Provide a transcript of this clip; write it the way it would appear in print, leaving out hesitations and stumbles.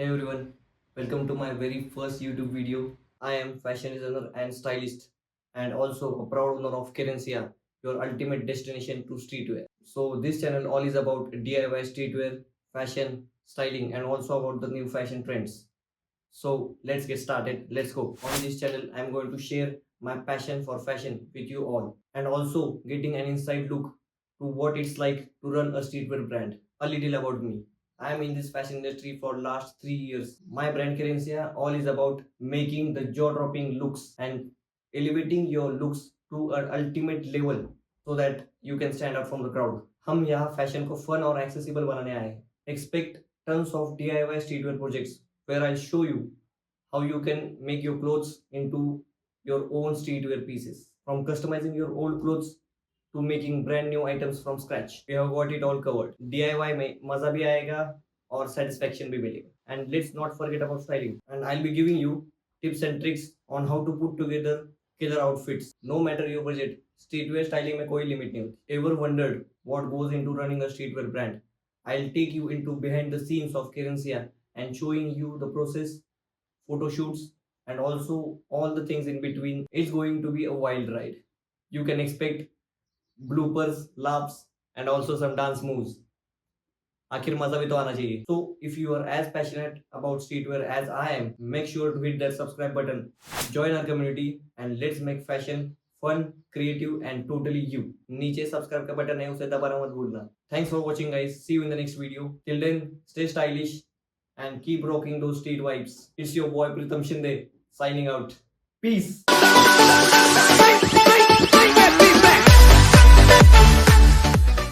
Hey everyone, welcome to my very first YouTube video. I am fashion designer and stylist and also a proud owner of Querencia, your ultimate destination to streetwear. So this channel all is about DIY streetwear, fashion, styling and also about the new fashion trends. So let's get started. Let's go. On this channel, I'm going to share my passion for fashion with you all and also getting an inside look to what it's like to run a streetwear brand. A little about me. I am in this fashion industry for last 3 years. My brand Querencia all is about making the jaw-dropping looks and elevating your looks to an ultimate level so that you can stand out from the crowd. हम यहाँ fashion को fun और accessible बनाने आए हैं. Expect tons of DIY streetwear projects where I'll show you how you can make your clothes into your own streetwear pieces. From customizing your old clothes to making brand new items from scratch. We have got it all covered. DIY में मजा भी आएगा और satisfaction भी मिलेगा. And let's not forget about styling. And I'll be giving you tips and tricks on how to put together killer outfits. No matter your budget, streetwear styling में कोई limit नहीं होती. Ever wondered what goes into running a streetwear brand? I'll take you into behind the scenes of Querencia and showing you the process, photo shoots, and also all the things in between. It's going to be a wild ride. You can expect bloopers, laughs, and also some dance moves. आखिर मजा भी तो आना चाहिए. So if you are as passionate about streetwear as I am, make sure to hit that subscribe button. Join our community and let's make fashion fun, creative and totally you. नीचे subscribe का button है उसे दबाना मत भूलना. Thanks for watching guys. See you in the next video. Till then, stay stylish and keep rocking those street vibes. It's your boy Pritam Shinde signing out. Peace.